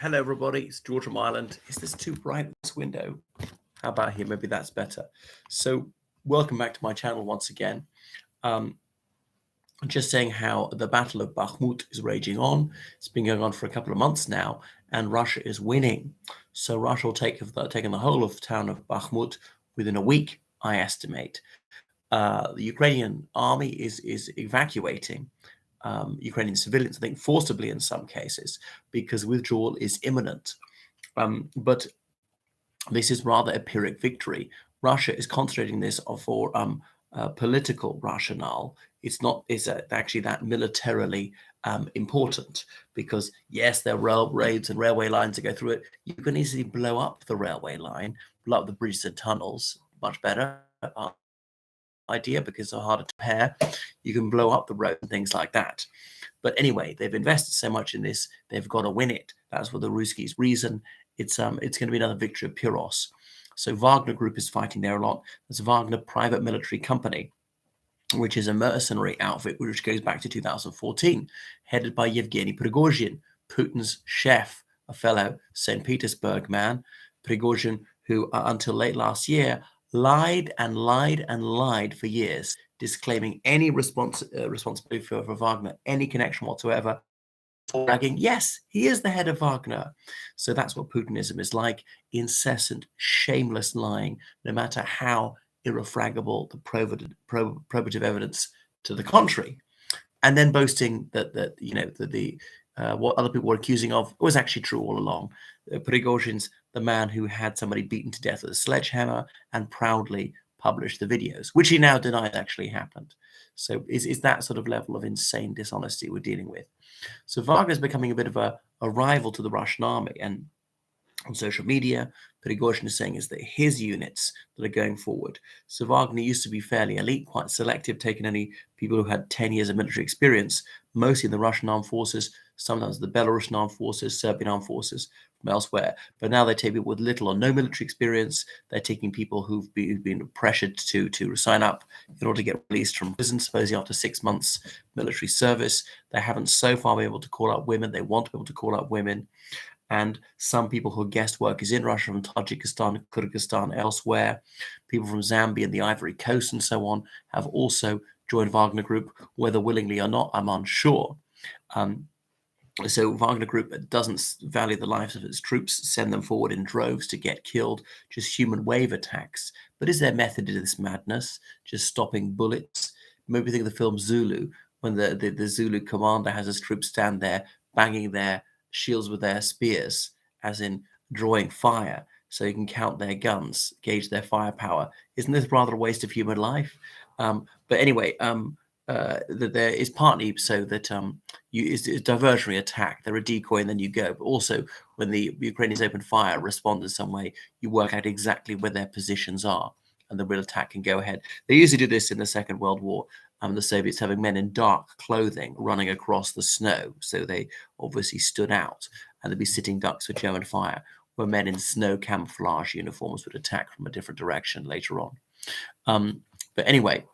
Hello, everybody. It's George from Ireland. Is this too bright, this window? How about here? Maybe that's better. So, welcome back to my channel once again. Um, just saying how the Battle of Bakhmut is raging on. It's been going on for a couple of months now, and Russia is winning. So, Russia will taken the whole of the town of Bakhmut within a week, I estimate. The Ukrainian army is evacuating Ukrainian civilians, I think forcibly in some cases, because withdrawal is imminent. But this is rather a Pyrrhic victory. Russia is concentrating this for political rationale. It's not is actually that militarily important because yes, there are rail raids and railway lines that go through it. You can easily blow up the railway line, blow up the bridges and tunnels. Much better idea because they're harder to repair. You can blow up the road and things like that. But anyway, they've invested so much in this, they've got to win it. That's what the Ruskies reason. It's going to be another victory of Pyrrhos. So Wagner Group is fighting there a lot. There's Wagner Private Military Company, which is a mercenary outfit which goes back to 2014, headed by Yevgeny Prigozhin, Putin's chef, a fellow St. Petersburg man. Prigozhin, who until late last year lied and lied and lied for years, disclaiming any responsibility for Wagner, any connection whatsoever, bragging, yes, he is the head of Wagner. So that's what Putinism is like, incessant, shameless lying, no matter how irrefragable the probative evidence to the contrary. And then boasting that what other people were accusing of was actually true all along. Prigozhin's the man who had somebody beaten to death with a sledgehammer and proudly published the videos, which he now denies actually happened. So is that sort of level of insane dishonesty we're dealing with. So Wagner is becoming a bit of a rival to the Russian army. And on social media, Prigozhin is saying is that his units that are going forward. So Wagner used to be fairly elite, quite selective, taking only people who had 10 years of military experience, mostly in the Russian armed forces, sometimes the Belarusian armed forces, Serbian armed forces from elsewhere. But now they take people with little or no military experience. They're taking people who've been pressured to sign up in order to get released from prison, supposedly after 6 months military service. They haven't so far been able to call out women. They want to be able to call out women. And some people who are guest workers in Russia, from Tajikistan, Kyrgyzstan, elsewhere, people from Zambia and the Ivory Coast and so on, have also joined Wagner Group, whether willingly or not, I'm unsure. So Wagner Group doesn't value the lives of its troops, send them forward in droves to get killed, just human wave attacks. But is there method to this madness, just stopping bullets? Maybe think of the film Zulu, when the Zulu commander has his troops stand there banging their shields with their spears, as in drawing fire, so you can count their guns, gauge their firepower. Isn't this rather a waste of human life? But anyway, that there is partly so that it's a diversionary attack. They're a decoy and then you go. But also, when the Ukrainians open fire, respond in some way, you work out exactly where their positions are, and the real attack can go ahead. They usually do this in the Second World War. The Soviets having men in dark clothing running across the snow, so they obviously stood out, and they'd be sitting ducks for German fire, where men in snow camouflage uniforms would attack from a different direction later on. But anyway,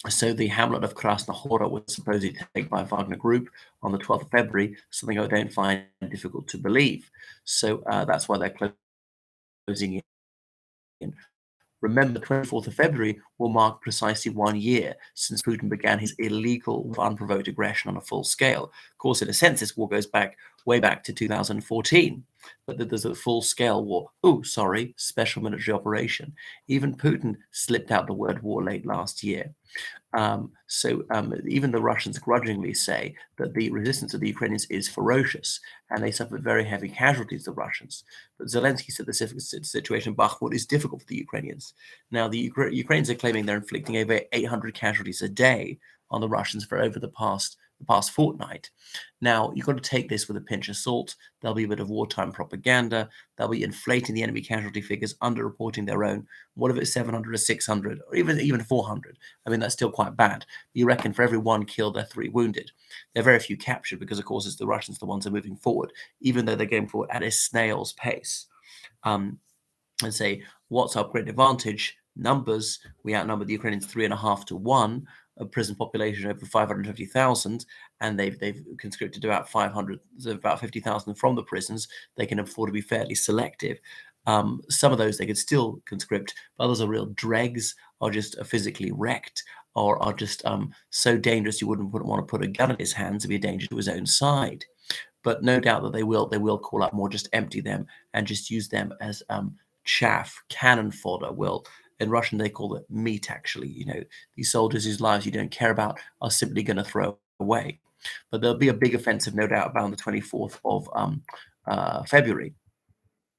so the hamlet of Krasnohora was supposedly taken by Wagner Group on the 12th of February, something I don't find difficult to believe. So that's why they're closing in. Remember, the 24th of February will mark precisely 1 year since Putin began his illegal, unprovoked aggression on a full scale. Of course, in a sense, this war goes way back to 2014, but there's a full-scale war. Oh, sorry, special military operation. Even Putin slipped out the word war late last year. So even the Russians grudgingly say that the resistance of the Ukrainians is ferocious, and they suffered very heavy casualties, the Russians. But Zelensky said the situation in Bakhmut is difficult for the Ukrainians. Now, the Ukrainians are claiming they're inflicting over 800 casualties a day on the Russians for over the past fortnight. Now, you've got to take this with a pinch of salt. There'll be a bit of wartime propaganda. They'll be inflating the enemy casualty figures, underreporting their own. What if it's 700 or 600 or even 400? I mean, that's still quite bad. You reckon for every 1 killed, there are 3 wounded. There are very few captured because, of course, it's the Russians, the ones who are moving forward, even though they're going forward at a snail's pace. And say, what's our great advantage? Numbers. We outnumber the Ukrainians 3.5 to 1. a prison population of over 550,000, and they've conscripted about 500, so about 50,000 from the prisons. They can afford to be fairly selective. Some of those they could still conscript, but others are real dregs, are just physically wrecked, or are just so dangerous you wouldn't want to put a gun in his hands to be a danger to his own side. But no doubt that they will call up more, just empty them and just use them as chaff, cannon fodder. Will in Russian they call it meat. Actually, these soldiers whose lives you don't care about are simply going to throw away. But there'll be a big offensive, no doubt, about the 24th of February.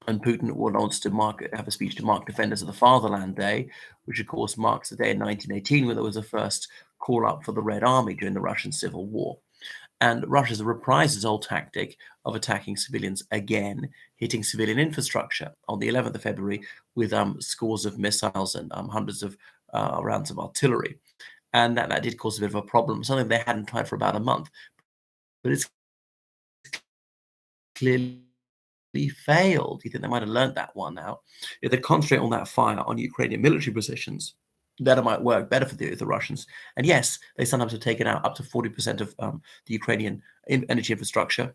And Putin wants to have a speech to mark Defenders of the Fatherland Day, which of course marks the day in 1918 when there was the first call up for the Red Army during the Russian Civil War. And Russia's reprised its old tactic of attacking civilians again, hitting civilian infrastructure on the 11th of February with scores of missiles and hundreds of rounds of artillery. And that did cause a bit of a problem, something they hadn't tried for about a month. But it's clearly failed. You think they might have learned that one now? If they concentrate on that fire on Ukrainian military positions, that it might work better for the Russians. And yes, they sometimes have taken out up to 40% of the Ukrainian energy infrastructure.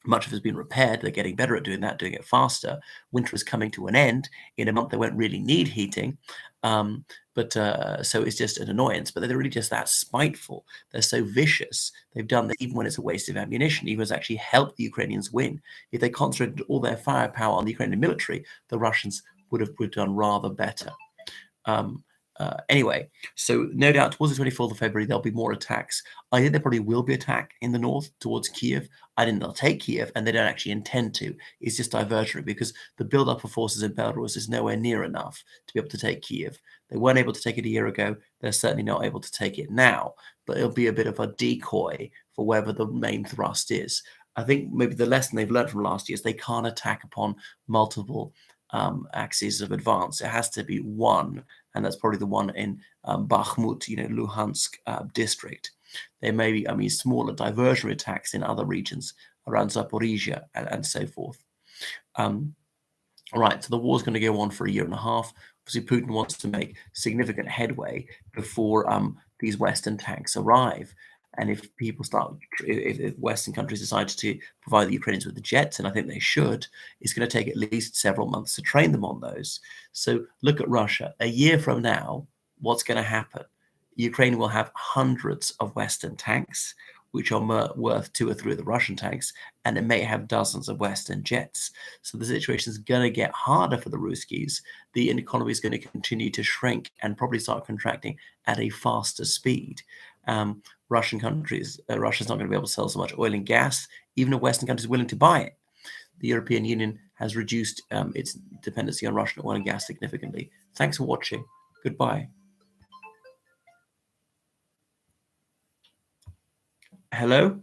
Much of it has been repaired. They're getting better at doing that, doing it faster. Winter is coming to an end. In a month, they won't really need heating. So it's just an annoyance. But they're really just that spiteful. They're so vicious. They've done this even when it's a waste of ammunition, even when it's actually helped the Ukrainians win. If they concentrated all their firepower on the Ukrainian military, the Russians would have done rather better. Anyway, so no doubt towards the 24th of February, there'll be more attacks. I think there probably will be attack in the north towards Kiev. I think they'll take Kiev, and they don't actually intend to. It's just diversionary because the build-up of forces in Belarus is nowhere near enough to be able to take Kiev. They weren't able to take it a year ago. They're certainly not able to take it now, but it'll be a bit of a decoy for wherever the main thrust is. I think maybe the lesson they've learned from last year is they can't attack upon multiple axes of advance. It has to be one, and that's probably the one in Bakhmut, Luhansk district. There may be, smaller diversionary attacks in other regions around Zaporizhia and so forth. All right, so the war's going to go on for a year and a half. Obviously, Putin wants to make significant headway before these Western tanks arrive. And if Western countries decide to provide the Ukrainians with the jets, and I think they should, it's going to take at least several months to train them on those. So look at Russia. A year from now, what's going to happen? Ukraine will have hundreds of Western tanks, which are worth 2 or 3 of the Russian tanks, and it may have dozens of Western jets. So the situation is going to get harder for the Ruskies. The economy is going to continue to shrink and probably start contracting at a faster speed. Russia's not going to be able to sell so much oil and gas, even if Western countries are willing to buy it. The European Union has reduced its dependency on Russian oil and gas significantly. Thanks for watching. Goodbye. Hello?